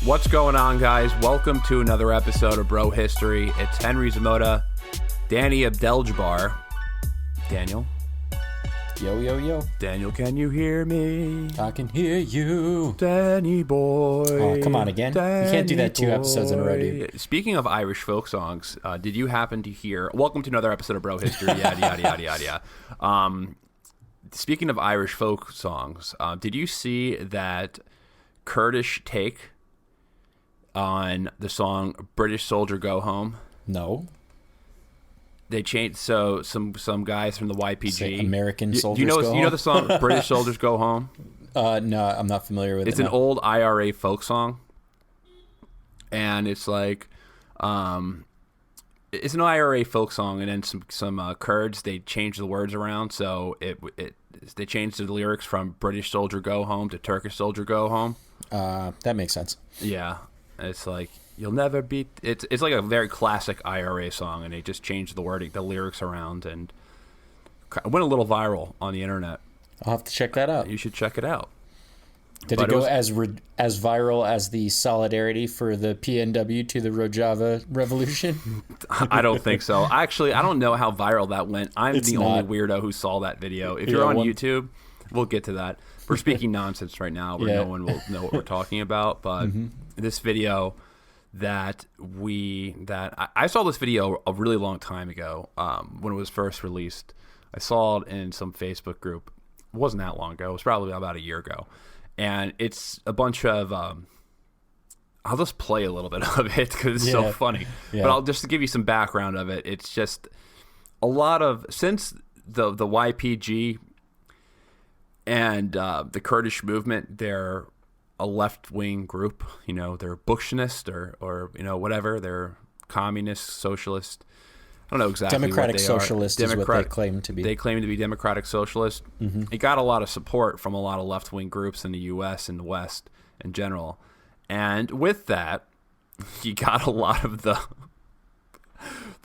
What's going on, guys? Welcome to another episode of Bro History. It's Henry Zamota, Danny Abdeljabbar. Daniel? Yo, yo, yo. Daniel, can you hear me? I can hear you. Danny boy. Oh, come on again. Danny you can't do that 2 episodes in a row, dude. Speaking of Irish folk songs, did you happen to hear... Welcome to another episode of Bro History, yada, yada, yada, yada, yada. Speaking of Irish folk songs, did you see that Kurdish take on the song British Soldier Go Home? No. They changed, so some guys from the YPG. Say American Soldiers Go Go Home? You know the song British Soldiers Go Home? No, I'm not familiar with it. It's an old IRA folk song. And it's like, it's an IRA folk song, and then some Kurds, they changed the words around, so they changed the lyrics from British Soldier Go Home to Turkish Soldier Go Home. That makes sense. Yeah. It's like, you'll never beat... It's like a very classic IRA song, and they just changed the wording, the lyrics around, and it went a little viral on the internet. I'll have to check that out. You should check it out. Did it go as viral as the solidarity for the PNW to the Rojava Revolution? I don't think so. Actually, I don't know how viral that went. I'm the only weirdo who saw that video. If you're on YouTube, we'll get to that. We're speaking nonsense right now where no one will know what we're talking about, but this video that I saw this video a really long time ago when it was first released. I saw it in some Facebook group. It wasn't that long ago. It was probably about a year ago. And it's a bunch of I'll just play a little bit of it because it's so funny. Yeah. But I'll just give you some background of it. It's just a lot of, since the YPG and the Kurdish movement, they're a left-wing group. You know, they're Bushnist or you know, whatever. They're communist, socialist. I don't know exactly Democratic what they socialist are. is what they claim to be. They claim to be democratic socialist. Mm-hmm. It got a lot of support from a lot of left-wing groups in the U.S. and the West in general. And with that, you got a lot of the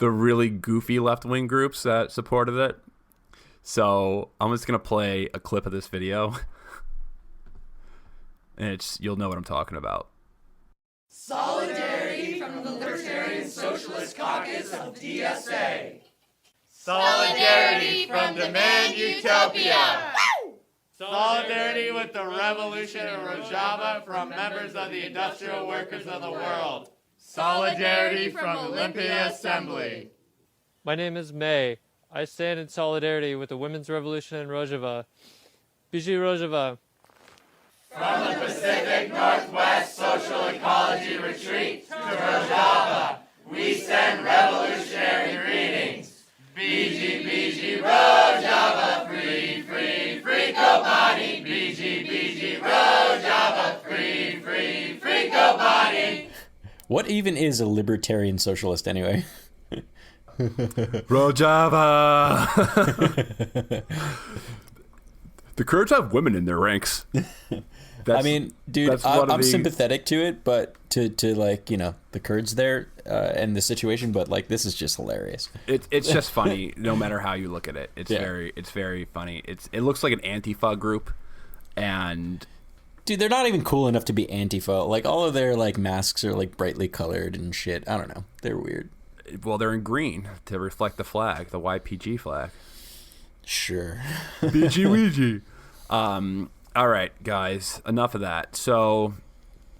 really goofy left-wing groups that supported it. So I'm just going to play a clip of this video. And you'll know what I'm talking about. Solidarity from the Libertarian Socialist Caucus of DSA. Solidarity from Demand Utopia. Solidarity with the Revolution in Rojava from members of the Industrial Workers of the World. Solidarity from Olympia Assembly. My name is May. I stand in solidarity with the Women's Revolution in Rojava. Biji Rojava. From the Pacific Northwest Social Ecology Retreat to Rojava, we send revolutionary greetings. Biji, Biji, Rojava, free, free, free Kobani. Biji, Biji, Rojava, free, free, free Kobani. What even is a libertarian socialist anyway? Rojava! The Kurds have women in their ranks. I mean, dude, I'm sympathetic to it, but to like, you know, the Kurds there and the situation, but like, this is just hilarious. It's just funny, no matter how you look at it. It's very funny. It looks like an Antifa group, and dude, they're not even cool enough to be Antifa. Like, all of their like masks are like brightly colored and shit. I don't know, they're weird. Well, they're in green to reflect the flag, the YPG flag. Sure. BG Ouija. All right, guys, enough of that. So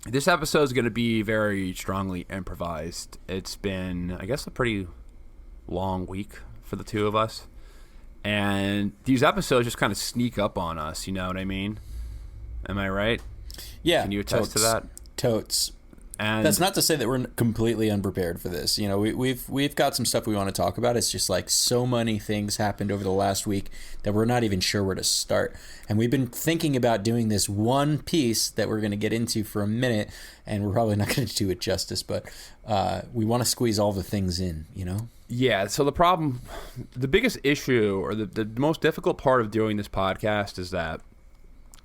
this episode is going to be very strongly improvised. It's been, I guess, a pretty long week for the two of us. And these episodes just kind of sneak up on us, you know what I mean? Am I right? Yeah. Can you attest to that? Totes. And that's not to say that we're completely unprepared for this. You know, we've got some stuff we want to talk about. It's just like so many things happened over the last week that we're not even sure where to start. And we've been thinking about doing this one piece that we're going to get into for a minute, and we're probably not going to do it justice, but we want to squeeze all the things in, you know? Yeah, so the biggest issue or the most difficult part of doing this podcast is that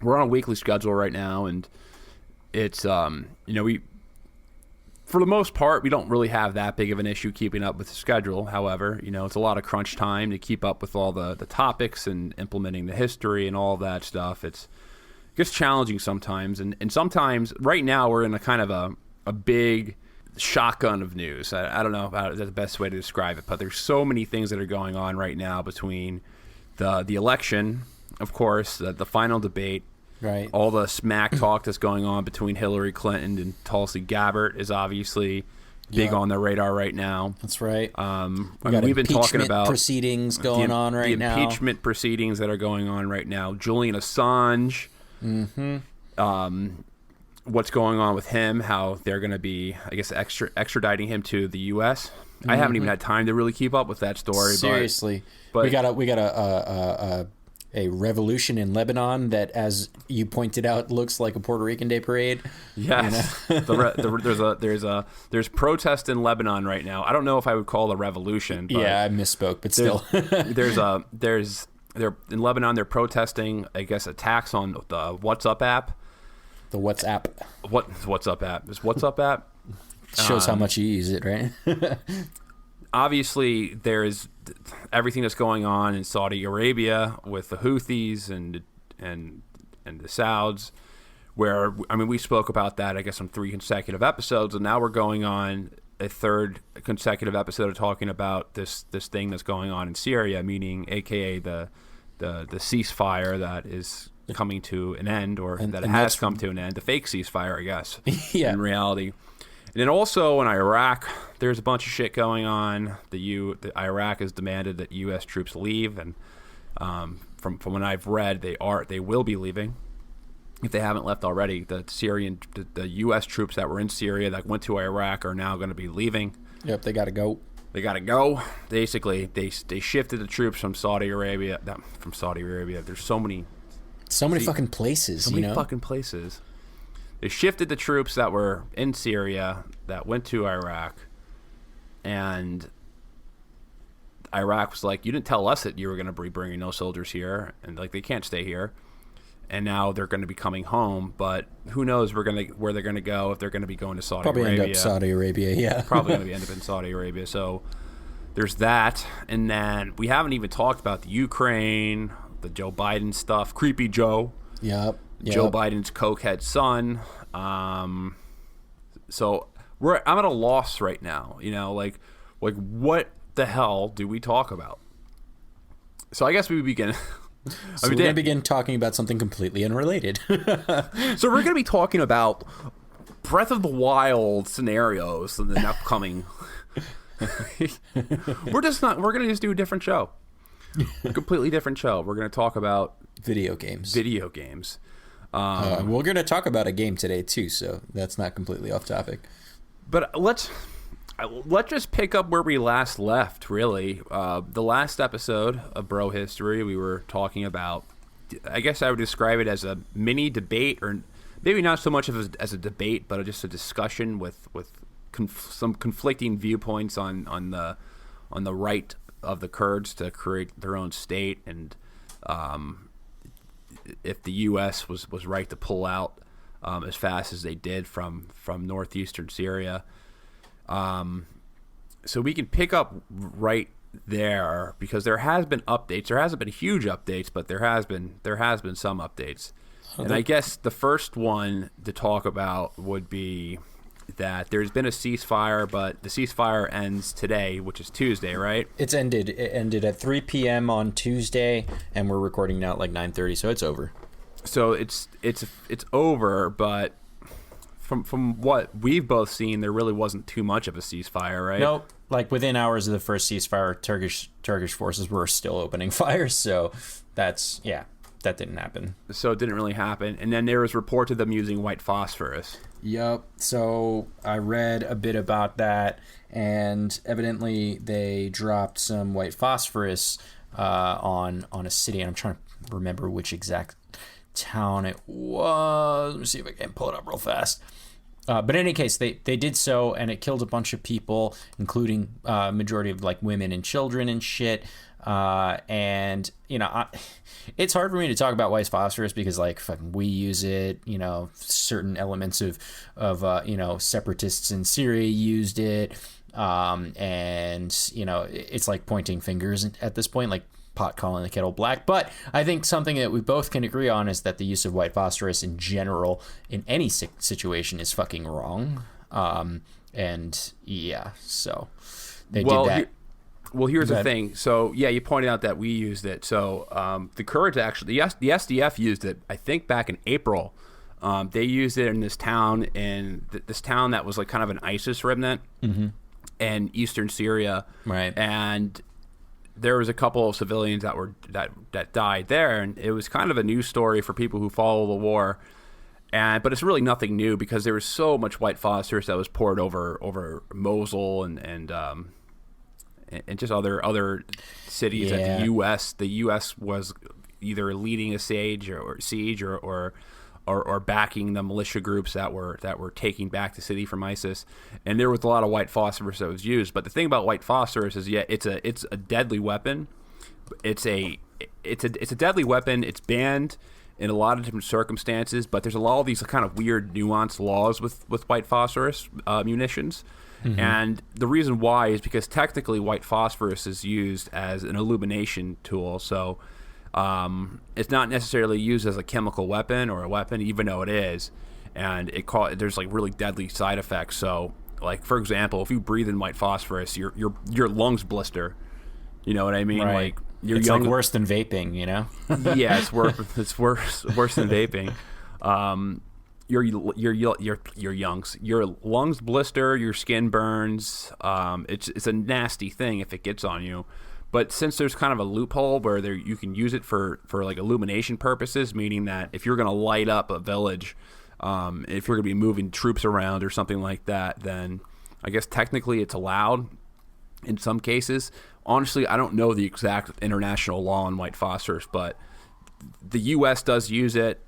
we're on a weekly schedule right now, and it's, you know, for the most part, we don't really have that big of an issue keeping up with the schedule. However, you know, it's a lot of crunch time to keep up with all the topics and implementing the history and all that stuff. It gets challenging sometimes. And sometimes, right now, we're in a kind of a big shotgun of news. I don't know about the best way to describe it, but there's so many things that are going on right now between the election, of course, the final debate, right? All the smack talk that's going on between Hillary Clinton and Tulsi Gabbard is obviously big on the radar right now. That's right. We've been talking about proceedings going on right now. The impeachment proceedings that are going on right now. Julian Assange. What's going on with him? How they're going to be, I guess, extraditing him to the U.S. I haven't even had time to really keep up with that story. Seriously, but we got a revolution in Lebanon that, as you pointed out, looks like a Puerto Rican Day Parade. Yes, there's protest in Lebanon right now. I don't know if I would call it a revolution. But yeah, I misspoke, but still, they're in Lebanon. They're protesting, I guess, attacks on the WhatsApp app. The WhatsApp. WhatsApp app? Is WhatsApp app? Shows how much you use it, right? Obviously, there's everything that's going on in Saudi Arabia with the Houthis and the Sauds, where, I mean, we spoke about that, I guess, on 3 consecutive episodes, and now we're going on a 3rd consecutive episode of talking about this thing that's going on in Syria, meaning AKA the ceasefire that is coming to an end, or that it has come to an end, the fake ceasefire, I guess, in reality. And then also in Iraq, there's a bunch of shit going on. Iraq has demanded that U.S. troops leave, and from what I've read, they will be leaving if they haven't left already. The U.S. troops that were in Syria that went to Iraq are now going to be leaving. Yep, they got to go. They got to go. Basically, they shifted the troops from Saudi Arabia. There's so many fucking places. Fucking places. They shifted the troops that were in Syria that went to Iraq, and Iraq was like, you didn't tell us that you were going to be bringing no soldiers here, and like they can't stay here. And now they're going to be coming home, but who knows where they're going to go, if they're going to be going to Saudi Arabia. Probably end up Saudi Arabia, yeah. Probably going to end up in Saudi Arabia. So there's that, and then we haven't even talked about the Ukraine, the Joe Biden stuff, creepy Joe. Yep. Joe Biden's cokehead son. So I'm at a loss right now. Like what the hell do we talk about? So I guess we begin. So we're going to begin talking about something completely unrelated. So we're going to be talking about Breath of the Wild scenarios in the upcoming. We're going to just do a different show. A completely different show. We're going to talk about video games. We're going to talk about a game today too, so that's not completely off topic. But let's just pick up where we last left, really. The last episode of Bro History, we were talking about, I guess I would describe it as a mini debate, or maybe not so much as a debate, but just a discussion with some conflicting viewpoints on the right of the Kurds to create their own state, and if the U.S. was right to pull out as fast as they did from northeastern Syria. So we can pick up right there, because there has been updates. There hasn't been huge updates, but there has been some updates. And I guess the first one to talk about would be that there's been a ceasefire, but the ceasefire ends today, which is Tuesday, right? It ended at 3 p.m. on Tuesday, and we're recording now at like 9:30, so it's over. So it's over, but from what we've both seen, there really wasn't too much of a ceasefire, right? Nope. Like within hours of the first ceasefire, Turkish forces were still opening fire, so that didn't happen. So it didn't really happen. And then there was reports of them using white phosphorus. Yep. So I read a bit about that, and evidently they dropped some white phosphorus on a city, and I'm trying to remember which exact town it was. Let me see if I can pull it up real fast. But in any case, they did so, and it killed a bunch of people, including majority of like women and children and shit. And it's hard for me to talk about white phosphorus because like fucking we use it, certain elements of separatists in Syria used it. And it's like pointing fingers at this point, like pot calling the kettle black. But I think something that we both can agree on is that the use of white phosphorus in general in any situation is fucking wrong. And yeah, so they did that. Well, here's the thing. So, yeah, you pointed out that we used it. So, the Kurds actually, the SDF used it, I think, back in April. They used it in this town, that was like kind of an ISIS remnant in eastern Syria. Right. And there was a couple of civilians that died there, and it was kind of a news story for people who follow the war. But it's really nothing new because there was so much white phosphorus that was poured over Mosul and just other cities that the U.S. was either leading a siege or backing the militia groups that were taking back the city from ISIS, and there was a lot of white phosphorus that was used. But the thing about white phosphorus is, it's a deadly weapon. It's a deadly weapon. It's banned in a lot of different circumstances, but there's a lot of these kind of weird nuanced laws with white phosphorus munitions. And the reason why is because technically white phosphorus is used as an illumination tool. So it's not necessarily used as a chemical weapon or a weapon, even though it is. And there's like really deadly side effects. So, like, for example, if you breathe in white phosphorus, your lungs blister. You know what I mean? Right. Like it's like worse than vaping, you know? Yeah, it's worse than vaping. Your lungs blister, your skin burns. It's a nasty thing if it gets on you. But since there's kind of a loophole where you can use it for like illumination purposes, meaning that if you're going to light up a village, if you're going to be moving troops around or something like that, then I guess technically it's allowed in some cases. Honestly, I don't know the exact international law on white phosphorus, but the U.S. does use it.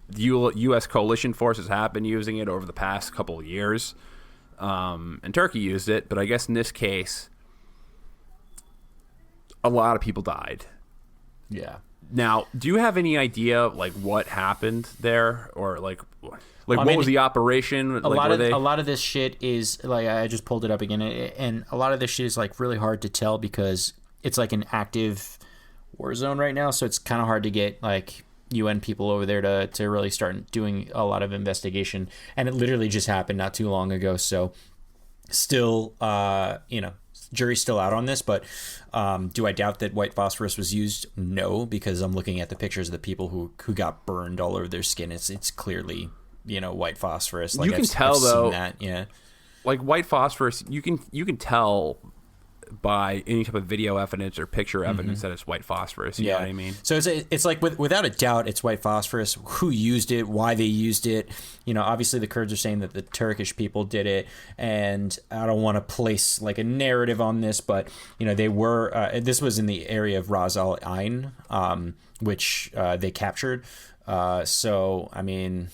The U.S. coalition forces have been using it over the past couple of years, and Turkey used it. But I guess in this case, a lot of people died. Yeah. Now, do you have any idea like what happened there, or like what was the operation? A lot of this shit is like, I just pulled it up again, and a lot of this shit is like really hard to tell because it's like an active war zone right now. So it's kind of hard to get like UN people over there to really start doing a lot of investigation, and it literally just happened not too long ago. So still, jury's still out on this, but do I doubt that white phosphorus was used? No, because I'm looking at the pictures of the people who got burned all over their skin. It's clearly, white phosphorus. Like, you can tell though, seen that, yeah. Like white phosphorus, you can tell by any type of video evidence or picture evidence that it's white phosphorus. You know what I mean? So it's like without a doubt, it's white phosphorus. Who used it? Why they used it? Obviously the Kurds are saying that the Turkish people did it, and I don't want to place like a narrative on this, but they were. This was in the area of Ras Al Ain, which they captured. So I mean,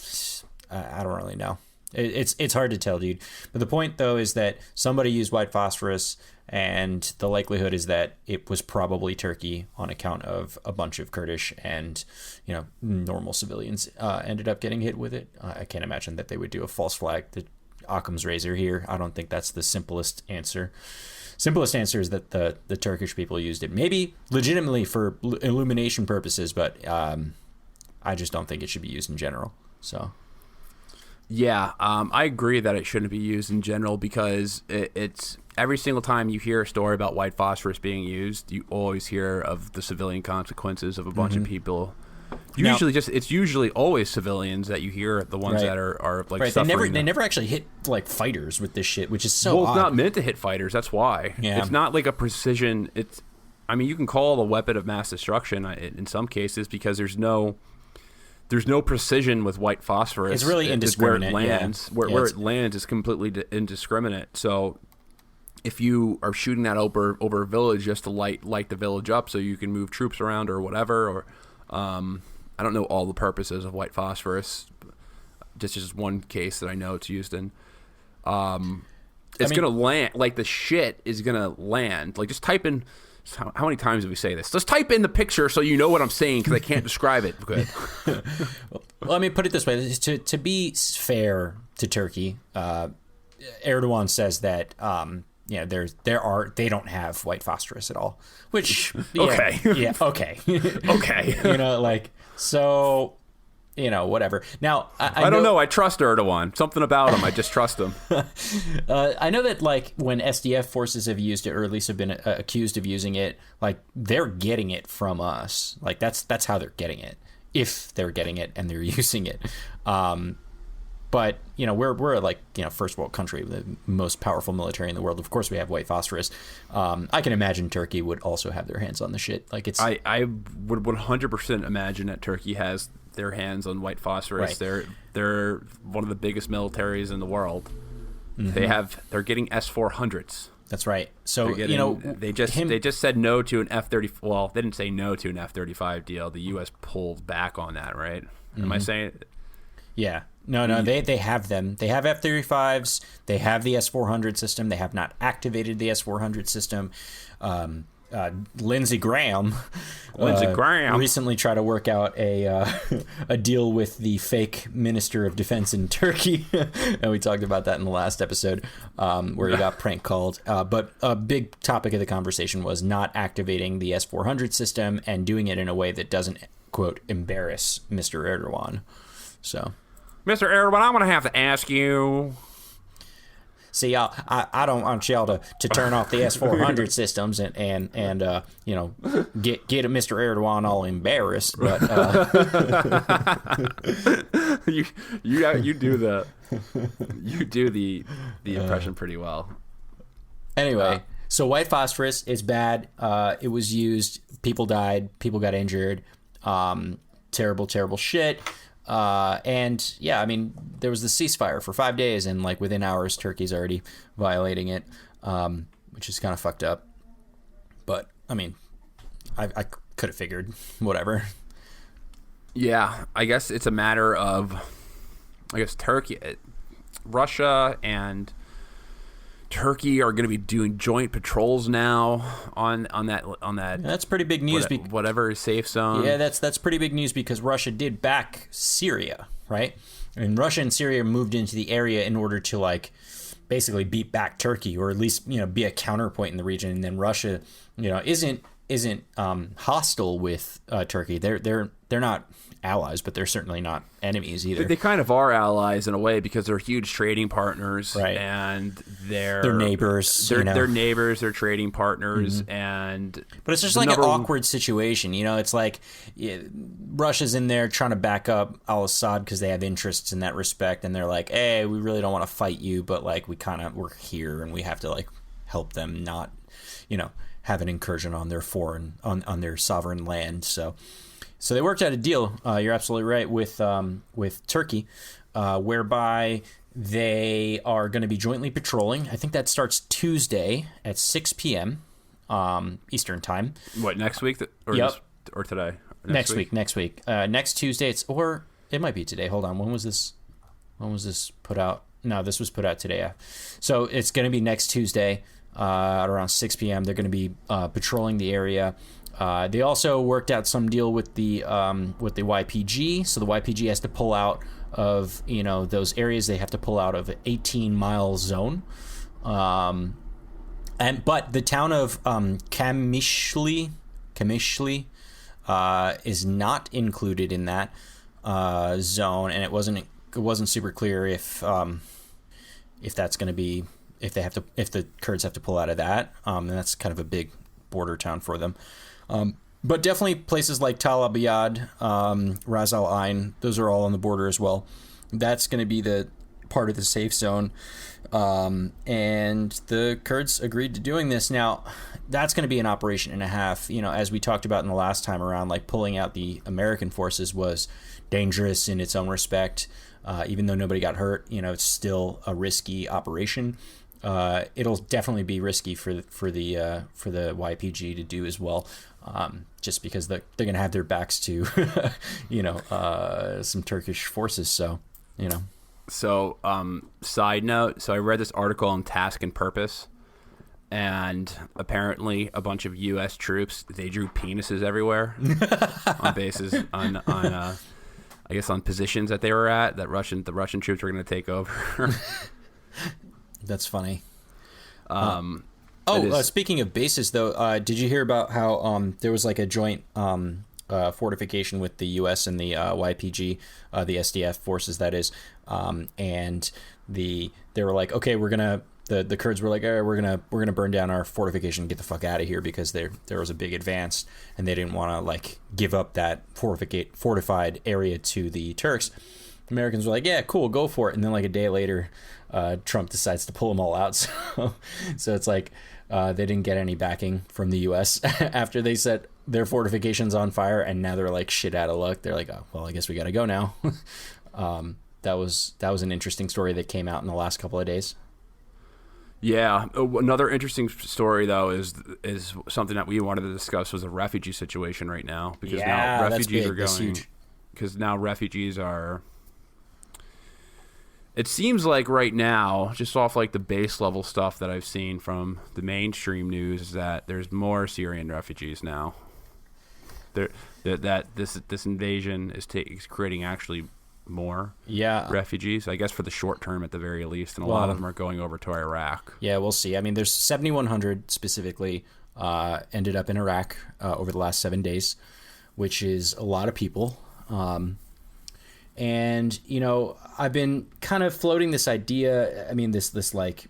I don't really know. It's hard to tell, dude. But the point though is that somebody used white phosphorus. And the likelihood is that it was probably Turkey on account of a bunch of Kurdish and, normal civilians ended up getting hit with it. I can't imagine that they would do a false flag, the Occam's razor here. I don't think that's the simplest answer. Simplest answer is that the Turkish people used it. Maybe legitimately for illumination purposes, but I just don't think it should be used in general. So... Yeah, I agree that it shouldn't be used in general because it's every single time you hear a story about white phosphorus being used, you always hear of the civilian consequences of a bunch of people. It's usually always civilians that you hear, the ones that are like suffering. They never actually hit like fighters with this shit, which is so odd. It's not meant to hit fighters. That's why. Yeah. It's not like a precision. I mean, you can call it a weapon of mass destruction in some cases because there's no precision with white phosphorus. It's really indiscriminate. Where it lands, where it lands is completely indiscriminate. So if you are shooting that over a village just to light the village up so you can move troops around or whatever, or I don't know all the purposes of white phosphorus. Just one case that I know it's used in. Going to land, like the shit is going to land. Like just type in... How many times do we say this? Let's type in the picture so you know what I'm saying because I can't describe it. Good. Well, let me put it this way: to be fair to Turkey, Erdogan says that they don't have white phosphorus at all. Which okay, yeah, okay, okay. So whatever. Now, I don't know. I trust Erdogan. Something about him. I just trust him. I know that, like, when SDF forces have used it, or at least have been accused of using it, like, they're getting it from us. Like, that's how they're getting it, if they're getting it and they're using it. But, we're like, first world country, the most powerful military in the world. Of course, we have white phosphorus. I can imagine Turkey would also have their hands on the shit. Like, it's. I would 100% imagine that Turkey has their hands on white phosphorus. Right. They're one of the biggest militaries in the world. Mm-hmm. They're getting S-400s. That's right. So they just said no to an F-30. Well, they didn't say no to an F-35 deal. The U.S. pulled back on that, right? Mm-hmm. Am I saying? Yeah. No. They have them. They have F-35s. They have the S-400 system. They have not activated the S-400 system. Lindsey Graham recently tried to work out a deal with the fake Minister of Defense in Turkey, and we talked about that in the last episode, where he got prank called. But a big topic of the conversation was not activating the S-400 system and doing it in a way that doesn't, quote, embarrass Mr. Erdogan. So, Mr. Erdogan, I'm going to have to ask you. See, I don't want y'all to turn off the S-400 systems and get Mr. Erdogan all embarrassed. But you do the impression pretty well. Anyway, so white phosphorus is bad. It was used. People died. People got injured. Terrible shit. And yeah, I mean, there was the ceasefire for 5 days, and like within hours, Turkey's already violating it, which is kind of fucked up. But I mean, I could have figured, whatever. Yeah, I guess it's a matter of, Russia and Turkey are going to be doing joint patrols now on that. Yeah, that's pretty big news. Whatever is safe zone. Yeah, that's pretty big news because Russia did back Syria, right? And Russia and Syria moved into the area in order to like basically beat back Turkey, or at least be a counterpoint in the region. And then Russia, isn't hostile with Turkey. They're not allies, but they're certainly not enemies either. They kind of are allies in a way because they're huge trading partners, right? And they're neighbors. They're neighbors. They're trading partners, mm-hmm. But it's just like an awkward situation. It's like Russia's in there trying to back up al-Assad because they have interests in that respect, and they're like, "Hey, we really don't want to fight you, but like we're here and we have to like help them not, have an incursion on their on their sovereign land." So they worked out a deal. You're absolutely right with Turkey, whereby they are going to be jointly patrolling. I think that starts Tuesday at 6 p.m. Eastern time. What, next week or today? Next week. Next Tuesday. Or it might be today. Hold on. When was this put out? No, this was put out today. Yeah. So it's going to be next Tuesday at around 6 p.m. They're going to be patrolling the area. They also worked out some deal with the YPG. So the YPG has to pull out of those areas. They have to pull out of an 18-mile zone. But the town of Kamishli is not included in that zone, and it wasn't super clear if that's going to be if the Kurds have to pull out of that. And that's kind of a big border town for them. But definitely places like Tal Abyad, Ras Al Ain, those are all on the border as well. That's going to be the part of the safe zone. And the Kurds agreed to doing this. Now, that's going to be an operation and a half. As we talked about in the last time around, like pulling out the American forces was dangerous in its own respect. Even though nobody got hurt, it's still a risky operation. It'll definitely be risky for the YPG to do as well, just because they're going to have their backs to, some Turkish forces. So, So, side note. So I read this article on Task and Purpose, and apparently a bunch of U.S. troops, they drew penises everywhere on bases I guess on positions that they were at that the Russian troops were going to take over. That's funny. Speaking of bases, though, did you hear about how there was like a joint fortification with the U.S. and the YPG, the SDF forces, that is, and they were like, okay, the Kurds were like, all right, we're gonna burn down our fortification and get the fuck out of here, because there was a big advance and they didn't want to like give up that fortified area to the Turks. Americans were like, yeah, cool, go for it. And then like a day later, Trump decides to pull them all out. So it's like they didn't get any backing from the U.S. after they set their fortifications on fire, and now they're like shit out of luck. They're like, oh, well, I guess we got to go now. That was an interesting story that came out in the last couple of days. Yeah, another interesting story though is something that we wanted to discuss was the refugee situation right now, because now refugees are going, because now refugees are. It seems like right now, just off like the base level stuff that I've seen from the mainstream news, is that there's more Syrian refugees now. That this invasion is creating actually more refugees, I guess, for the short term at the very least, and a lot of them are going over to Iraq. Yeah, we'll see. I mean, there's 7,100 specifically ended up in Iraq over the last 7 days, which is a lot of people. And, you know, I've been kind of floating this idea, I mean, this like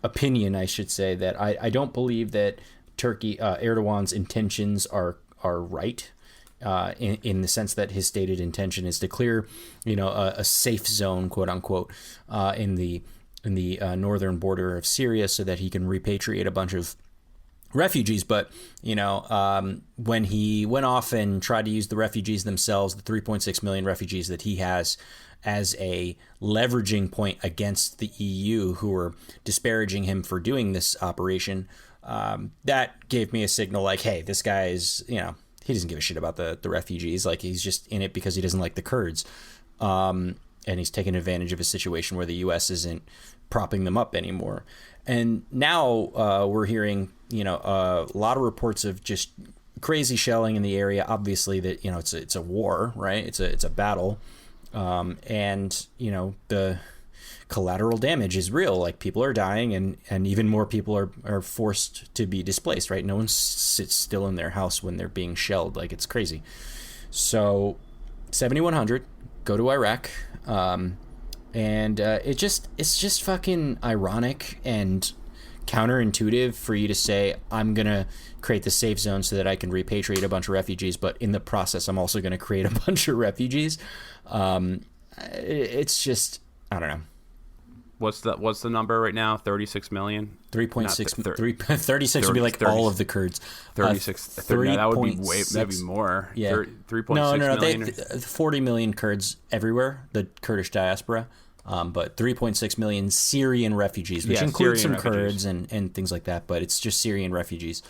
opinion, I should say, that I don't believe that Turkey, Erdogan's intentions are right. In the sense that his stated intention is to clear, you know, a safe zone, quote unquote, in the northern border of Syria, so that he can repatriate a bunch of refugees. But, you know, when he went off and tried to use the refugees themselves, the 3.6 million refugees that he has, as a leveraging point against the EU, who were disparaging him for doing this operation, that gave me a signal like, hey, this guy is, you know, he doesn't give a shit about the refugees. Like, he's just in it because he doesn't like the Kurds. And he's taking advantage of a situation where the U.S. isn't propping them up anymore. And now we're hearing, you know, a lot of reports of just crazy shelling in the area. Obviously, that, you know, it's a war, right? It's a battle. And, you know, the collateral damage is real. Like, people are dying, and even more people are forced to be displaced, right? No one sits still in their house when they're being shelled. Like, it's crazy. So 7,100 go to Iraq, and it's just fucking ironic and counterintuitive for you to say, I'm gonna create the safe zone so that I can repatriate a bunch of refugees, but in the process I'm also gonna create a bunch of refugees. It's just, I don't know. What's the number right now? 36 million? 3.6. 36 would be like 30, all of the Kurds. 36. 30, that would be that'd be more. Yeah. 3.6 no, million. 40 million Kurds everywhere, the Kurdish diaspora. But 3.6 million Syrian refugees, which includes some Kurds and things like that. But it's just Syrian refugees.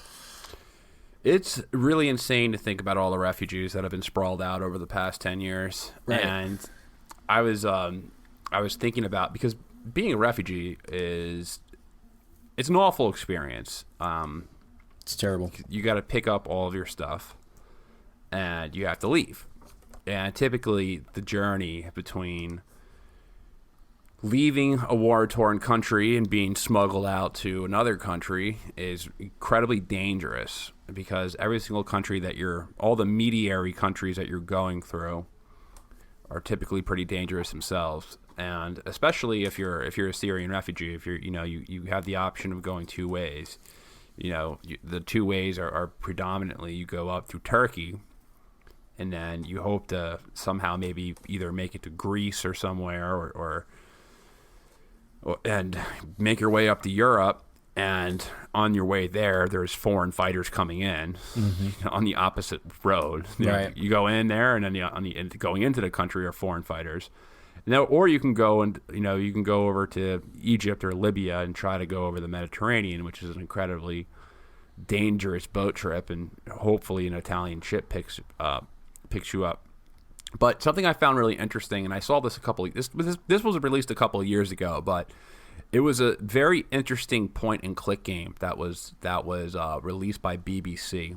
It's really insane to think about all the refugees that have been sprawled out over the past 10 years. Right. And I was thinking about, because being a refugee it's an awful experience. It's terrible. You got to pick up all of your stuff, and you have to leave. And typically, the journey between leaving a war-torn country and being smuggled out to another country is incredibly dangerous, because every single country that all the mediary countries that you're going through are typically pretty dangerous themselves. And especially if you're a Syrian refugee, if you have the option of going two ways. You know, the two ways are predominantly you go up through Turkey, and then you hope to somehow maybe either make it to Greece or somewhere, or and make your way up to Europe. And on your way there's foreign fighters coming in on the opposite road. Right. You go in there, and then going into the country are foreign fighters. Now, or you can go over to Egypt or Libya and try to go over the Mediterranean, which is an incredibly dangerous boat trip, and hopefully an Italian ship picks you up. But something I found really interesting, and I saw this this was released a couple of years ago, but it was a very interesting point-and-click game that was released by BBC,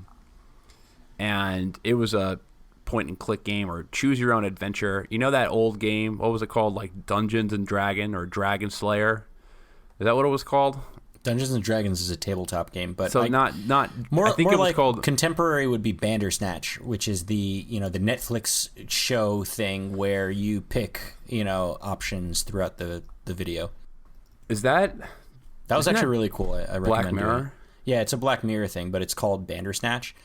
and it was a point-and-click game, or choose-your-own-adventure. You know that old game? What was it called? Like Dungeons and Dragon or Dragon Slayer? Is that what it was called? Dungeons and Dragons is a tabletop game, but so not. More, I think more it was like called contemporary would be Bandersnatch, which is the the Netflix show thing where you pick options throughout the video. Is that was actually really cool. I recommend Black it. Mirror? Yeah, it's a Black Mirror thing, but it's called Bandersnatch,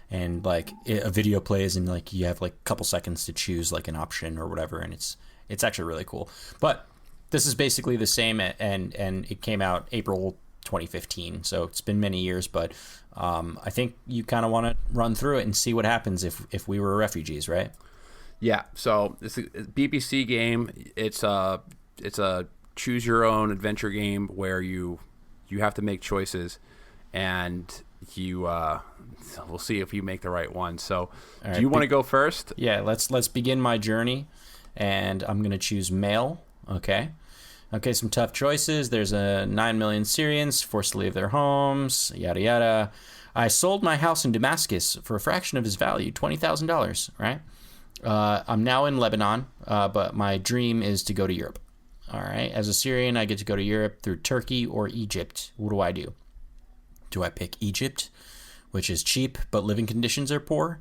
and like a video plays, and like you have like a couple seconds to choose like an option or whatever, and it's actually really cool. But this is basically the same, and it came out April 2015, so it's been many years. But I think you kind of want to run through it and see what happens if we were refugees, right? Yeah. So it's a BBC game. It's a choose your own adventure game where you have to make choices, and we'll see if you make the right one. So All do you want to go first? Yeah, let's begin my journey, and I'm going to choose male. Okay, some tough choices. There's 9 million Syrians forced to leave their homes, yada yada. I sold my house in Damascus for a fraction of its value, $20,000, right? I'm now in Lebanon, but my dream is to go to Europe. All right, as a Syrian, I get to go to Europe through Turkey or Egypt. What do? Do I pick Egypt, which is cheap, but living conditions are poor,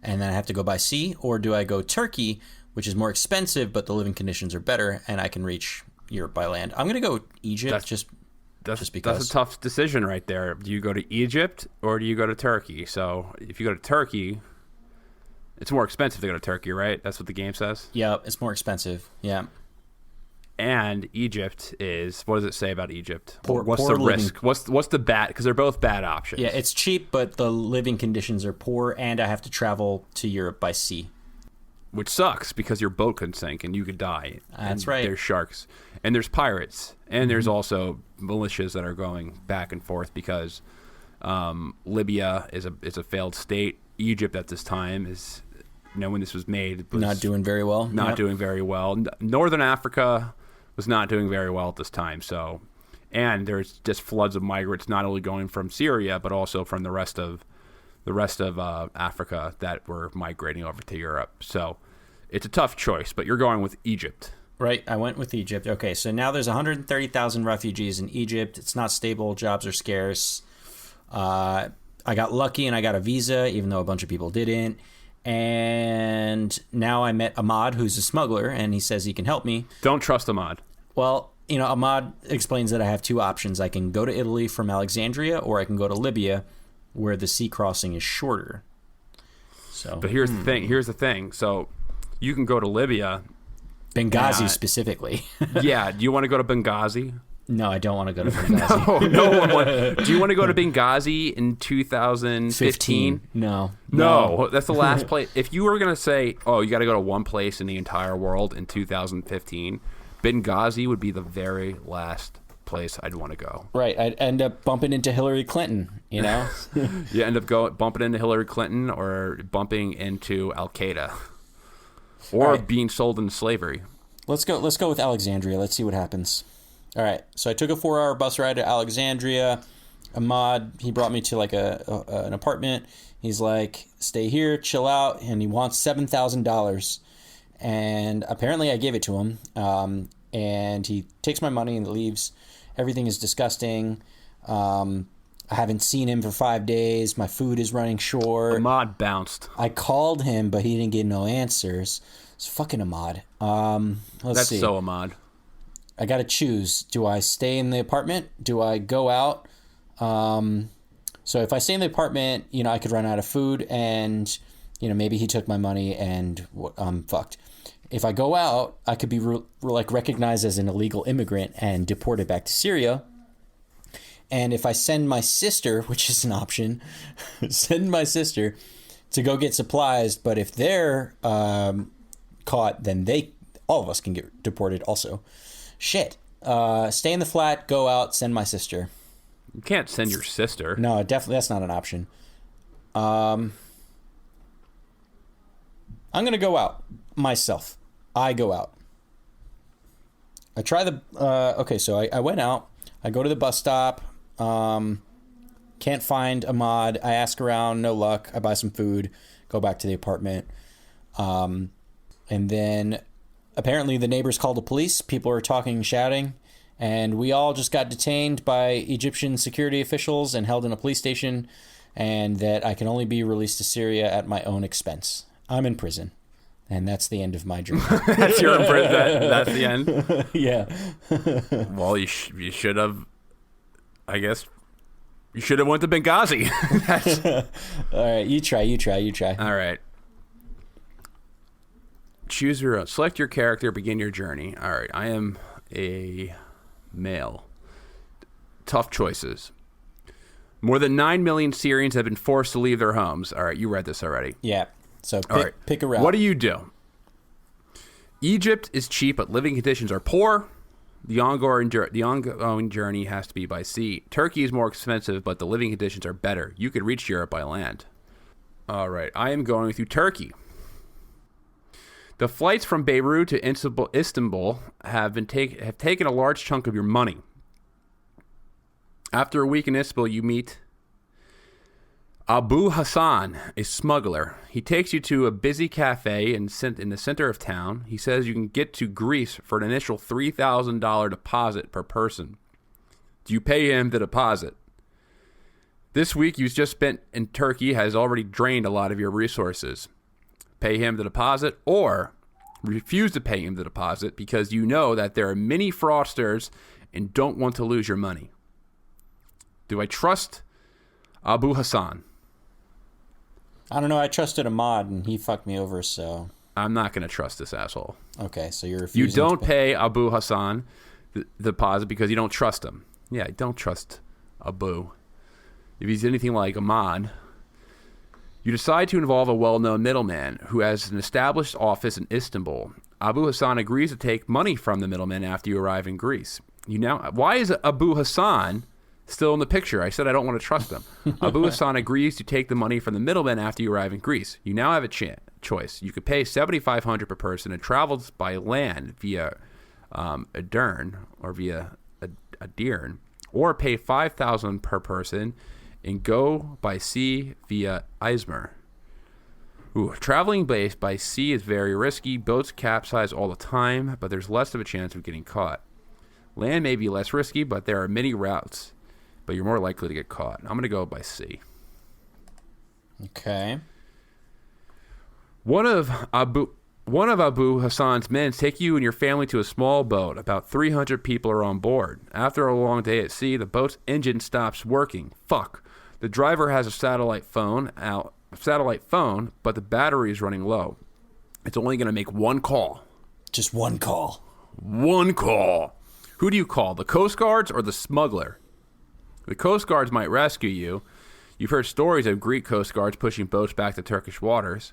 and then I have to go by sea? Or do I go Turkey, which is more expensive, but the living conditions are better, and I can reach Europe by land? I'm going to go Egypt just because. That's a tough decision right there. Do you go to Egypt or do you go to Turkey? So if you go to Turkey, it's more expensive to go to Turkey, right? That's what the game says? Yeah, it's more expensive. Yeah. And Egypt is, what does it say about Egypt? Poor the living. risk? What's the bad? Because they're both bad options. Yeah, it's cheap, but the living conditions are poor, and I have to travel to Europe by sea. Which sucks because your boat could sink and you could die. That's and right. There's sharks. And there's pirates. And there's also militias that are going back and forth because Libya is a failed state. Egypt at this time is, when this was made, was not doing very well. Not doing very well. Northern Africa was not doing very well at this time. So, and there's just floods of migrants not only going from Syria but also from the rest of Africa that were migrating over to Europe. So it's a tough choice, but you're going with Egypt. Right, I went with Egypt. Okay, so now there's 130,000 refugees in Egypt. It's not stable. Jobs are scarce. I got lucky and I got a visa, even though a bunch of people didn't. And now I met Ahmad, who's a smuggler, and he says he can help me. Don't trust Ahmad. Well, Ahmad explains that I have two options. I can go to Italy from Alexandria, or I can go to Libya, where the sea crossing is shorter. So, but here's the thing. So you can go to Libya, Benghazi specifically. Yeah. Do you want to go to Benghazi? No, I don't want to go to Benghazi. No one wants. Do you want to go to Benghazi in 2015? No, that's the last place. If you were going to say, you got to go to one place in the entire world in 2015, Benghazi would be the very last place I'd want to go. Right, I'd end up bumping into Hillary Clinton, You end up bumping into Hillary Clinton or bumping into Al Qaeda, or being sold into slavery. Let's go with Alexandria. Let's see what happens. All right, so I took a 4-hour bus ride to Alexandria. Ahmad, he brought me to like an apartment. He's like, stay here, chill out, and he wants $7,000. And apparently I gave it to him. And he takes my money and leaves. Everything is disgusting. I haven't seen him for 5 days. My food is running short. Ahmad bounced. I called him, but he didn't get no answers. It's fucking Ahmad. Let's see. That's so Ahmad. I got to choose. Do I stay in the apartment? Do I go out? So if I stay in the apartment, I could run out of food, and maybe he took my money and I'm fucked. If I go out, I could be recognized as an illegal immigrant and deported back to Syria. And if I send my sister, which is an option, send my sister to go get supplies, but if they're caught, then all of us can get deported also. Shit. Stay in the flat, go out, send my sister. You can't send your sister. No, definitely that's not an option. I'm going to go out myself. I go out. I try so I went out. I go to the bus stop. Can't find Ahmad. I ask around, no luck. I buy some food, go back to the apartment. And then apparently the neighbors called the police. People are talking and shouting. And we all just got detained by Egyptian security officials and held in a police station, and that I can only be released to Syria at my own expense. I'm in prison. And that's the end of my journey. That's your that's the end? Yeah. Well, you should have, I guess, you should have went to Benghazi. All right, you try. All right. Select your character, begin your journey. All right, I am a male. Tough choices. More than 9 million Syrians have been forced to leave their homes. All right, you read this already. Yeah. So pick a route. What do you do? Egypt is cheap, but living conditions are poor. The ongoing journey has to be by sea. Turkey is more expensive, but the living conditions are better. You could reach Europe by land. All right, I am going through Turkey. The flights from Beirut to Istanbul have taken a large chunk of your money. After a week in Istanbul, you meet Abu Hassan, a smuggler. He takes you to a busy cafe in the center of town. He says you can get to Greece for an initial $3,000 deposit per person. Do you pay him the deposit? This week you've just spent in Turkey has already drained a lot of your resources. Pay him the deposit, or refuse to pay him the deposit because you know that there are many fraudsters and don't want to lose your money. Do I trust Abu Hassan? I don't know. I trusted Ahmad, and he fucked me over, so... I'm not going to trust this asshole. Okay, so you're refusing. You don't pay Abu Hassan the deposit because you don't trust him. Yeah, don't trust Abu. If he's anything like Ahmad, you decide to involve a well-known middleman who has an established office in Istanbul. Abu Hassan agrees to take money from the middleman after you arrive in Greece. Why is Abu Hassan still in the picture? I said I don't want to trust him. Abu Hassan agrees to take the money from the middleman after you arrive in Greece. You now have a choice. You could pay $7,500 per person and travel by land via Edirne or via Edirne, or pay $5,000 per person and go by sea via Izmir. Traveling by sea is very risky. Boats capsize all the time, but there's less of a chance of getting caught. Land may be less risky, but there are many routes, but you're more likely to get caught. I'm going to go by sea. Okay. One of Abu Hassan's men take you and your family to a small boat. About 300 people are on board. After a long day at sea, the boat's engine stops working. Fuck. The driver has a satellite phone, but the battery is running low. It's only going to make one call. Just one call. One call. Who do you call, the Coast Guards or the smuggler? The Coast Guards might rescue you. You've heard stories of Greek Coast Guards pushing boats back to Turkish waters.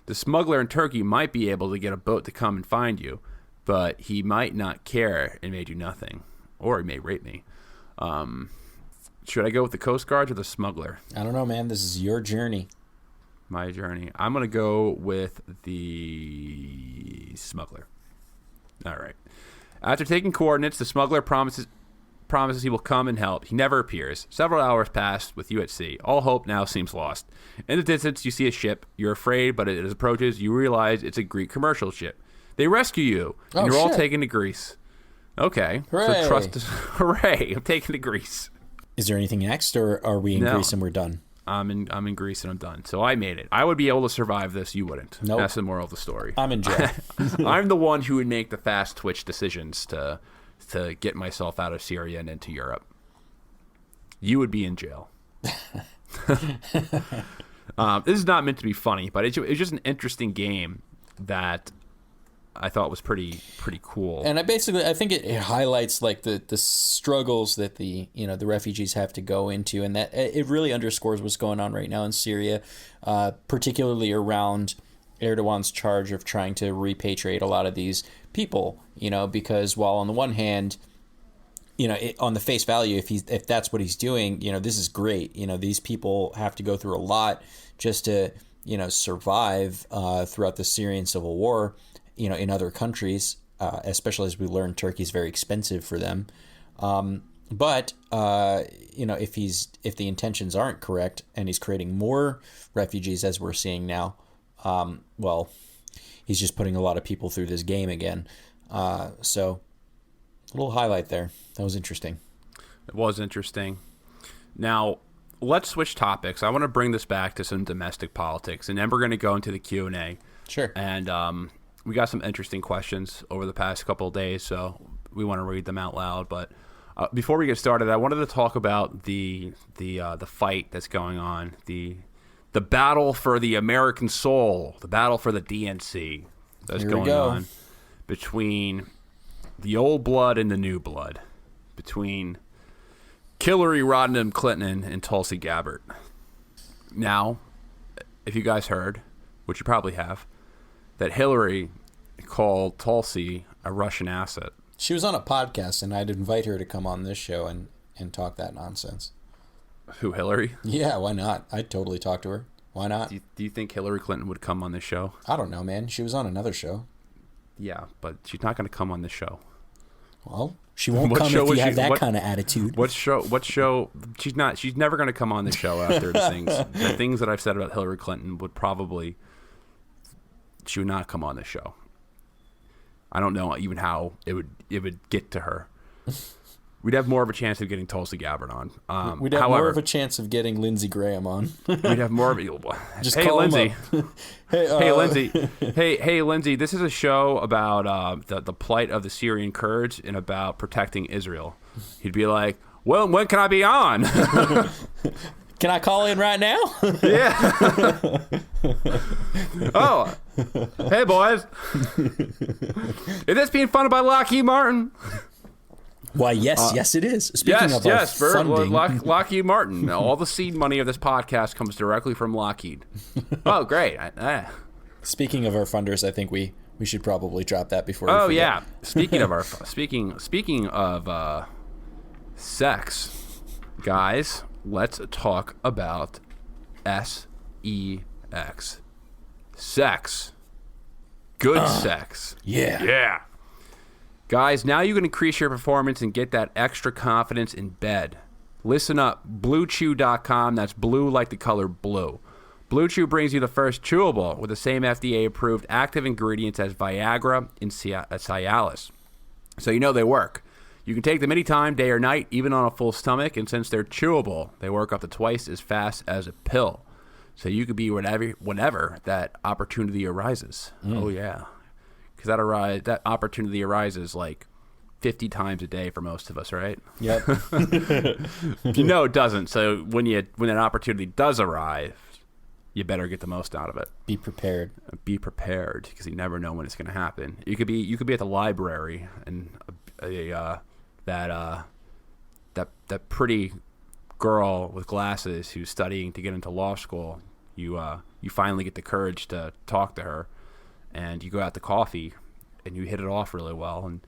The smuggler in Turkey might be able to get a boat to come and find you, but he might not care and may do nothing. Or he may rape me. Should I go with the Coast Guards or the smuggler? I don't know, man. This is your journey. My journey. I'm going to go with the smuggler. All right. After taking coordinates, the smuggler promises he will come and help. He never appears. Several hours pass with you at sea. All hope now seems lost. In the distance, you see a ship. You're afraid, but as it approaches, you realize it's a Greek commercial ship. They rescue you, and you're all taken to Greece. Okay. Hooray. So hooray, I'm taken to Greece. Is there anything next, or are we in Greece and we're done? I'm in Greece and I'm done. So I made it. I would be able to survive this. You wouldn't. Nope. That's the moral of the story. I'm in jail. I'm the one who would make the fast twitch decisions to get myself out of Syria and into Europe. You would be in jail. This is not meant to be funny, but it's just an interesting game that I thought was pretty cool. And I think it highlights like the struggles that the refugees have to go into, and that it really underscores what's going on right now in Syria, particularly around Erdogan's charge of trying to repatriate a lot of these people. Because while on the one hand, on the face value, if that's what he's doing, this is great. These people have to go through a lot just to survive throughout the Syrian civil war. In other countries, especially as we learn Turkey's very expensive for them. But if the intentions aren't correct and he's creating more refugees as we're seeing now, he's just putting a lot of people through this game again. So A little highlight there. That was interesting. It was interesting. Now, let's switch topics. I want to bring this back to some domestic politics, and then we're going to go into the Q&A. Sure. And we got some interesting questions over the past couple of days, so we want to read them out loud. But before we get started, I wanted to talk about the fight that's going on, the battle for the American soul, the battle for the DNC that's going on between the old blood and the new blood, between Killary, Rodham Clinton, and Tulsi Gabbard. Now, if you guys heard, which you probably have, that Hillary called Tulsi a Russian asset. She was on a podcast, and I'd invite her to come on this show and talk that nonsense. Who, Hillary? Yeah, why not? I'd totally talk to her. Why not? Do you think Hillary Clinton would come on this show? I don't know, man. She was on another show. Yeah, but she's not going to come on this show. Well, she won't come if you have that kind of attitude. What show? She's not. She's never going to come on the show after the things that I've said about Hillary Clinton would probably. She would not come on the show. I don't know even how it would get to her. We'd have more of a chance of getting Tulsi Gabbard on. We'd have more of a chance of getting Lindsey Graham on. We'd have more of a... Just hey, call Lindsey. him up. Hey, Lindsey. Hey, Lindsey. This is a show about the plight of the Syrian Kurds and about protecting Israel. He'd be like, well, when can I be on? Can I call in right now? Yeah. Oh, hey, boys. Is this being funded by Lockheed Martin? Why, yes, it is. Speaking of funding. Lockheed Martin. All the seed money of this podcast comes directly from Lockheed. Oh, great. Speaking of our funders, I think we should probably drop that before we forget. Yeah. Speaking of sex, guys, let's talk about sex. Sex. Good sex. Yeah. Yeah. Guys, now you can increase your performance and get that extra confidence in bed. Listen up, BlueChew.com, that's blue like the color blue. Blue Chew brings you the first chewable with the same FDA-approved active ingredients as Viagra and Cialis. So you know they work. You can take them anytime, day or night, even on a full stomach, and since they're chewable, they work up to twice as fast as a pill. So you could be whenever that opportunity arises. Oh, yeah. Because that opportunity arises like 50 times a day for most of us, right? Yep. It doesn't. So when that opportunity does arrive, you better get the most out of it. Be prepared. Be prepared, because you never know when it's going to happen. You could be at the library, and that pretty girl with glasses who's studying to get into law school. You finally get the courage to talk to her. And you go out to coffee, and you hit it off really well. And,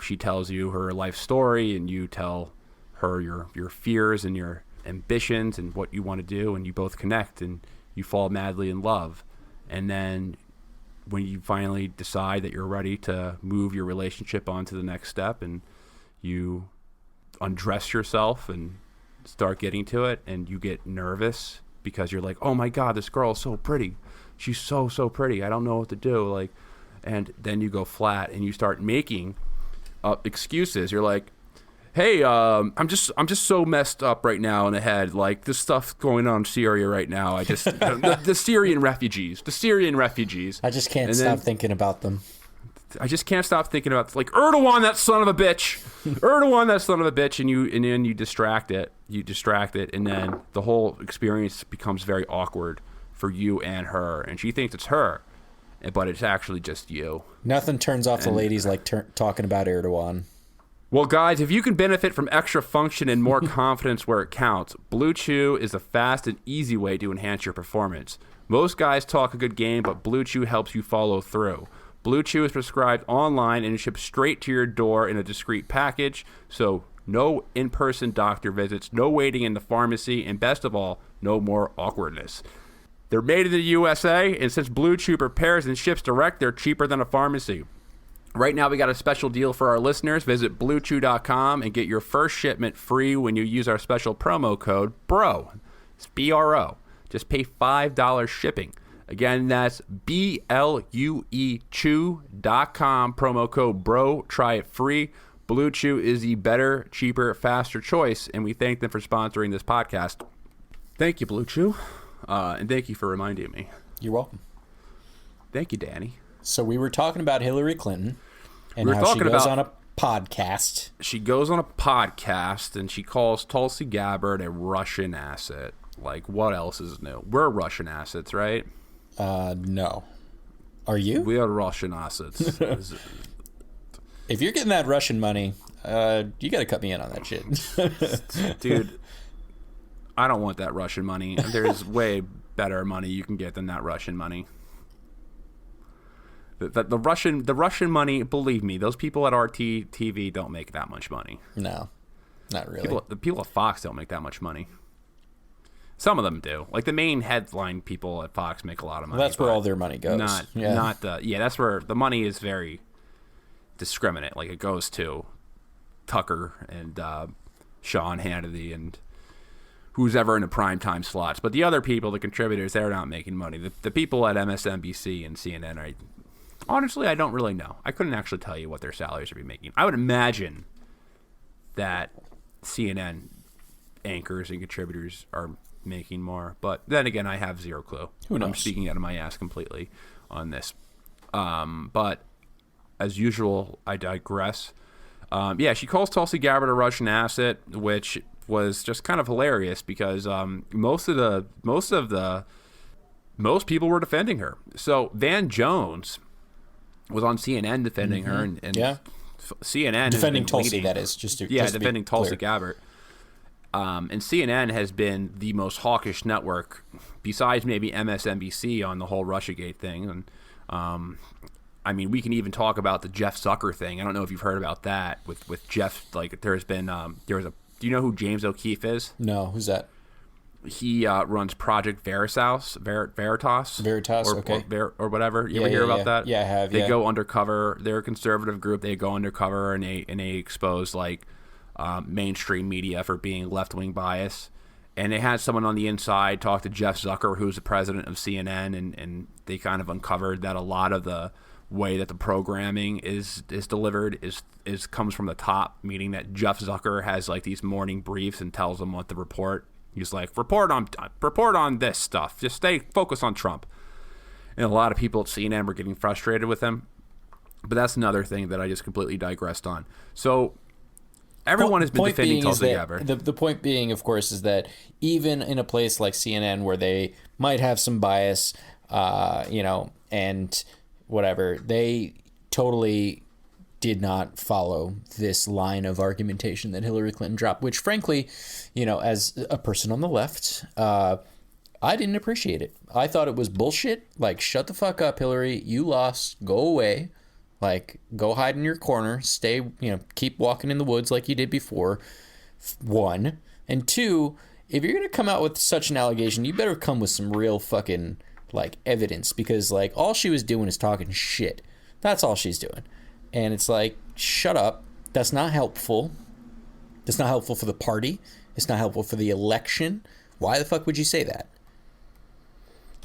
she tells you her life story, and you tell her your fears and your ambitions and what you want to do, and you both connect, and you fall madly in love. And then when you finally decide that you're ready to move your relationship on to the next step, and you undress yourself and start getting to it, and you get nervous because you're like, oh my God, this girl is so pretty. She's so pretty. I don't know what to do. And then you go flat and you start making excuses. You're like, hey, I'm just so messed up right now in the head. Like, this stuff going on in Syria right now. I just the Syrian refugees. I just can't stop thinking about them. I just can't stop thinking about Erdogan, that son of a bitch. And then you distract it. And then the whole experience becomes very awkward for you and her, and she thinks it's her, but it's actually just you. Nothing turns off the ladies like talking about Erdogan. Well, guys, if you can benefit from extra function and more confidence where it counts, Blue Chew is the fast and easy way to enhance your performance. Most guys talk a good game, but Blue Chew helps you follow through. Blue Chew is prescribed online and shipped straight to your door in a discreet package, so no in-person doctor visits, no waiting in the pharmacy, and best of all, no more awkwardness. They're made in the USA, and since Blue Chew prepares and ships direct, they're cheaper than a pharmacy. Right now, we got a special deal for our listeners. Visit BlueChew.com and get your first shipment free when you use our special promo code BRO. It's B-R-O. Just pay $5 shipping. Again, that's BLUE Chew.com, promo code BRO. Try it free. Blue Chew is the better, cheaper, faster choice, and we thank them for sponsoring this podcast. Thank you, Blue Chew, and thank you for reminding me. You're welcome. Thank you, Danny. So we were talking about Hillary Clinton and how she goes on a podcast. She goes on a podcast, and she calls Tulsi Gabbard a Russian asset. Like, what else is new? We're Russian assets, right? No. Are you? We are Russian assets. If you're getting that Russian money, you got to cut me in on that shit. Dude, I don't want that Russian money. There's way better money you can get than that Russian money. The Russian money, believe me, those people at RT TV don't make that much money. No, not really. The people at Fox don't make that much money. Some of them do. Like the main headline people at Fox make a lot of money. Well, that's where all their money goes. That's where the money is very discriminate. Like it goes to Tucker and Sean Hannity and who's ever in the primetime slots. But the other people, the contributors, they're not making money. The people at MSNBC and CNN are... Honestly, I don't really know. I couldn't actually tell you what their salaries would be making. I would imagine that CNN anchors and contributors are making more. But then again, I have zero clue. Who knows? I'm speaking out of my ass completely on this. But as usual, I digress. She calls Tulsi Gabbard a Russian asset, which was just kind of hilarious because most people were defending her. So Van Jones was on CNN defending her, and CNN defending Tulsi. That is just defending Tulsi Gabbard. And CNN has been the most hawkish network, besides maybe MSNBC, on the whole RussiaGate thing. And I mean, we can even talk about the Jeff Zucker thing. I don't know if you've heard about that with Jeff. Like, there's been do you know who James O'Keefe is? No, who's that? He runs Project Veritas, or whatever. You ever hear about that? Yeah, I have. They go undercover. They're a conservative group. They go undercover and they expose like mainstream media for being left-wing bias. And they had someone on the inside talk to Jeff Zucker, who's the president of CNN, and they kind of uncovered that a lot of the way that the programming is delivered is comes from the top, meaning that Jeff Zucker has like these morning briefs and tells them what to report. He's like, report on this stuff. Just stay focused on Trump. And a lot of people at CNN were getting frustrated with him. But that's another thing that I just completely digressed on. So everyone has been defending Tulsi Gabbard. The point being, of course, is that even in a place like CNN where they might have some bias, and whatever, they totally did not follow this line of argumentation that Hillary Clinton dropped, which frankly, as a person on the left, I didn't appreciate it. I thought it was bullshit. Like, shut the fuck up, Hillary. You lost. Go away. Like, go hide in your corner. Stay, keep walking in the woods like you did before. One. And two, if you're going to come out with such an allegation, you better come with some real fucking, evidence. Because, all she was doing is talking shit. That's all she's doing. And it's like, shut up. That's not helpful. That's not helpful for the party. It's not helpful for the election. Why the fuck would you say that?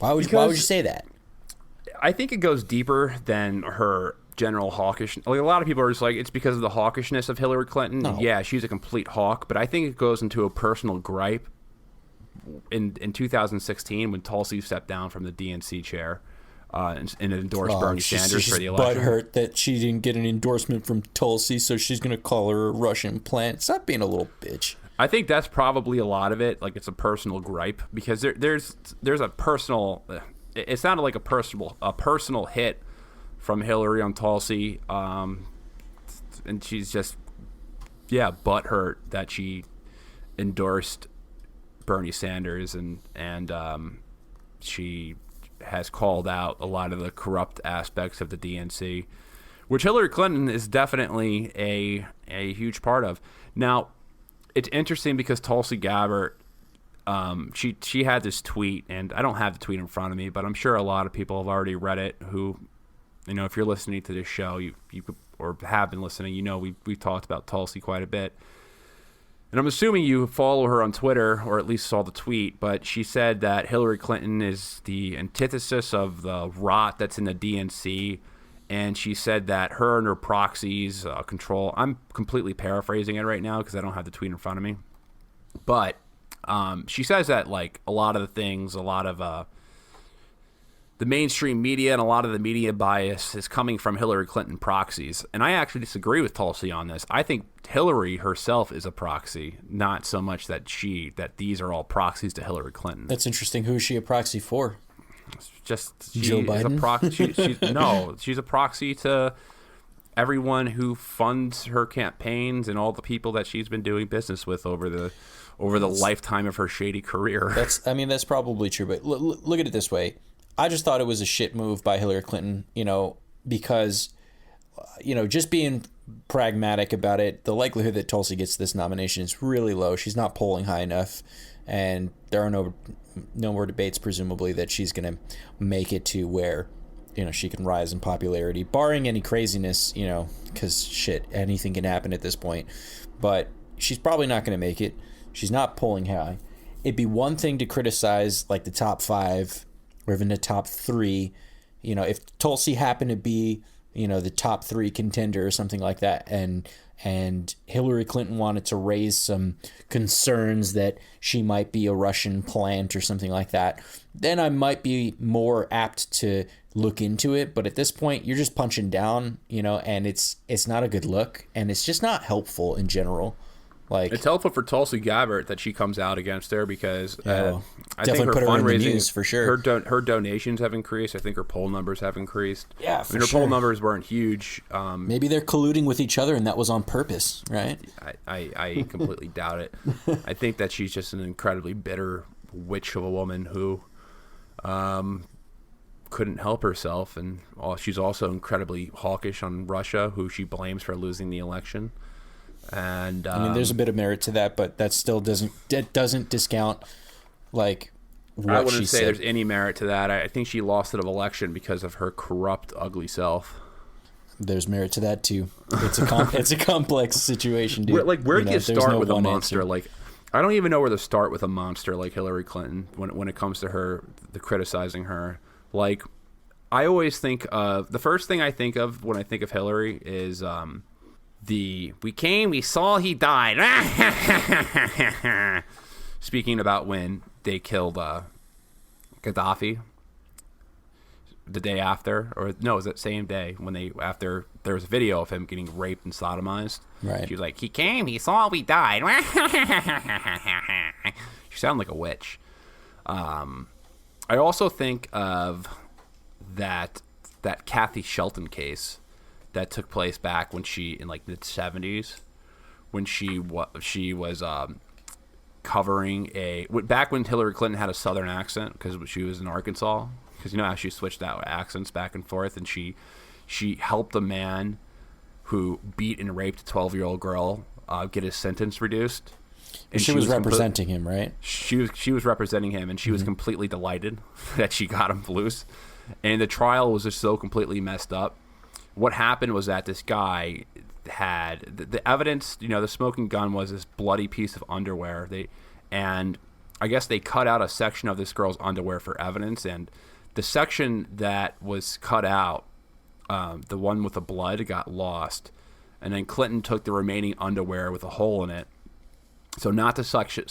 Why would you say that? I think it goes deeper than her general hawkish. Like, a lot of people are just like, it's because of the hawkishness of Hillary Clinton. No. Yeah, she's a complete hawk. But I think it goes into a personal gripe in 2016 when Tulsi stepped down from the DNC chair. And endorsed Bernie Sanders for the election. Butthurt that she didn't get an endorsement from Tulsi, so she's going to call her a Russian plant. Stop being a little bitch. I think that's probably a lot of it. Like, it's a personal gripe because there's a personal. It sounded like a personal hit from Hillary on Tulsi, and she's just butthurt that she endorsed Bernie Sanders and she has called out a lot of the corrupt aspects of the DNC, which Hillary Clinton is definitely a huge part of. Now, it's interesting because Tulsi Gabbard, she had this tweet, and I don't have the tweet in front of me, but I'm sure a lot of people have already read it who, if you're listening to this show, you could, or have been listening, we've talked about Tulsi quite a bit. And I'm assuming you follow her on Twitter, or at least saw the tweet, but she said that Hillary Clinton is the antithesis of the rot that's in the DNC, and she said that her and her proxies control. I'm completely paraphrasing it right now because I don't have the tweet in front of me, but she says that like a lot of the things, a lot of the mainstream media and a lot of the media bias is coming from Hillary Clinton proxies. And I actually disagree with Tulsi on this. I think Hillary herself is a proxy, not so much that these are all proxies to Hillary Clinton. That's interesting. Who is she a proxy for? Just Joe Biden? She's a proxy to everyone who funds her campaigns and all the people that she's been doing business with over the lifetime of her shady career. That's probably true. But look at it this way. I just thought it was a shit move by Hillary Clinton, because, just being pragmatic about it, the likelihood that Tulsi gets this nomination is really low. She's not polling high enough, and there are no more debates, presumably, that she's going to make it to where, she can rise in popularity, barring any craziness, because shit, anything can happen at this point. But she's probably not going to make it. She's not polling high. It'd be one thing to criticize, like, the top 5 or even the top 3, if Tulsi happened to be, the top 3 contender or something like that, and Hillary Clinton wanted to raise some concerns that she might be a Russian plant or something like that, then I might be more apt to look into it. But at this point, you're just punching down, and it's not a good look, and it's just not helpful in general. Like, it's helpful for Tulsi Gabbard that she comes out against her because I think her put her in the fundraising news for sure. Her donations have increased. I think her poll numbers have increased. Yeah, her poll numbers weren't huge. Maybe they're colluding with each other, and that was on purpose, right? I completely doubt it. I think that she's just an incredibly bitter witch of a woman who couldn't help herself, and she's also incredibly hawkish on Russia, who she blames for losing the election. And there's a bit of merit to that, but that still doesn't discount like what I wouldn't say said. There's any merit to that. I think she lost the election because of her corrupt, ugly self. There's merit to that too. It's a complex situation, dude. Where do you start with a monster? Answer. Like, I don't even know where to start with a monster like Hillary Clinton when it comes to her, the criticizing her. Like, I always think of the first thing I think of when I think of Hillary is we came, we saw, he died. Speaking about when they killed Gaddafi the day after, or no, it was that same day after there was a video of him getting raped and sodomized. Right. She was like, he came, he saw, we died. She sounded like a witch. I also think of that Kathy Shelton case that took place back when in like the 70s, when she was covering back when Hillary Clinton had a Southern accent because she was in Arkansas, because how she switched out accents back and forth, and she helped a man who beat and raped a 12-year-old girl get his sentence reduced. And she was representing him, right? She was representing him, and she was completely delighted that she got him loose. And the trial was just so completely messed up. What happened was that this guy had the evidence, the smoking gun was this bloody piece of underwear. And I guess they cut out a section of this girl's underwear for evidence, and the section that was cut out, the one with the blood, got lost. And then Clinton took the remaining underwear with a hole in it. So not the section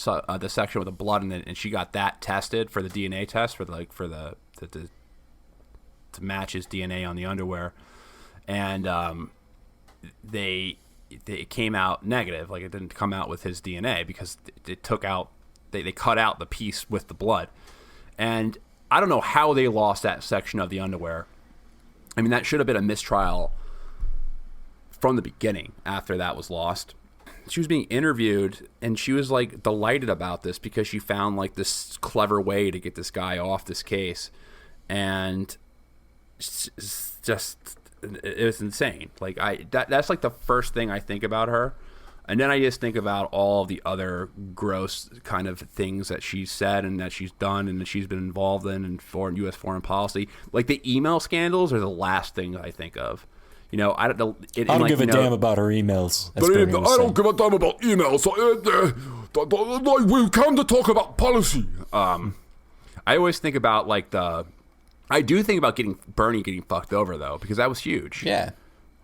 with the blood in it, and she got that tested for the DNA test to match his DNA on the underwear. And it came out negative. Like, it didn't come out with his DNA because it took out, they cut out the piece with the blood. And I don't know how they lost that section of the underwear. I mean, that should have been a mistrial from the beginning after that was lost. She was being interviewed, and she was like delighted about this because she found like this clever way to get this guy off this case. And it was insane. Like, that's like the first thing I think about her, and then I just think about all the other gross kind of things that she's said and that she's done and that she's been involved in U.S. foreign policy. Like, the email scandals are the last thing I think of. I don't give a damn about her emails. I don't give a damn about emails. We came to talk about policy. I always think about like the I do think about Bernie getting fucked over, though, because that was huge. Yeah.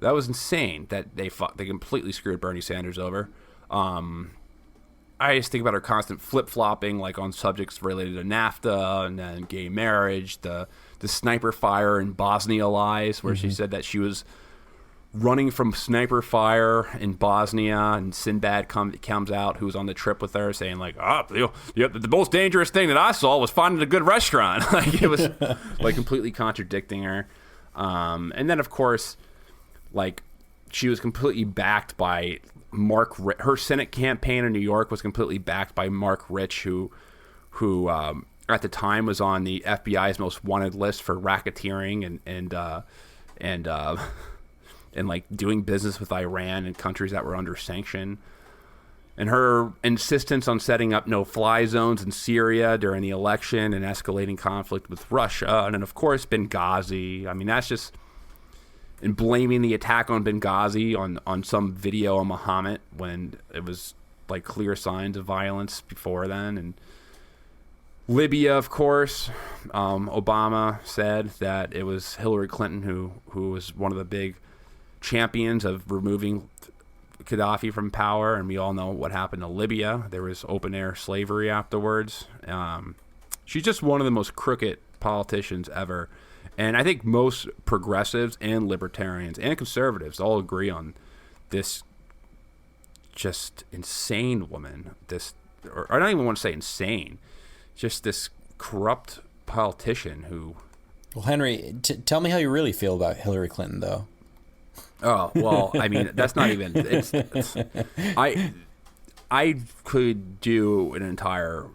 That was insane that they completely screwed Bernie Sanders over. I just think about her constant flip-flopping, like on subjects related to NAFTA and then gay marriage, the sniper fire in Bosnia lies, where she said that she was running from sniper fire in Bosnia, and Sinbad comes out, who was on the trip with her, saying like, the most dangerous thing that I saw was finding a good restaurant. Like, it was like completely contradicting her. And then, of course, like, she was completely backed by her Senate campaign in New York was completely backed by Mark Rich, who at the time was on the FBI's most wanted list for racketeering and like doing business with Iran and countries that were under sanction. And her insistence on setting up no-fly zones in Syria during the election and escalating conflict with Russia. And then, of course, Benghazi. I mean, that's just... And blaming the attack on Benghazi on some video on Muhammad when it was, like, clear signs of violence before then. And Libya, of course. Obama said that it was Hillary Clinton who was one of the big champions of removing Gaddafi from power, and we all know what happened to Libya. There was open-air slavery afterwards. She's just one of the most crooked politicians ever, and I think most progressives and libertarians and conservatives all agree on this just insane woman. Or I don't even want to say insane, just this corrupt politician who... Well, Henry, tell me how you really feel about Hillary Clinton, though. Oh, well, I mean, that's not even... I could do an entire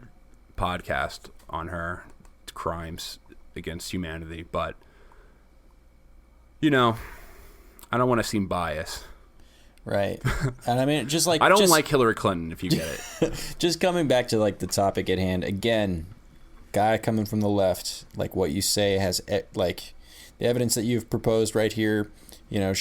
podcast on her crimes against humanity, but, you know, I don't want to seem biased. Right. And I mean, just like... I don't like Hillary Clinton, if you get it. Just coming back to, like, the topic at hand, again, guy coming from the left, like, what you say has, like, the evidence that you've proposed right here, you know,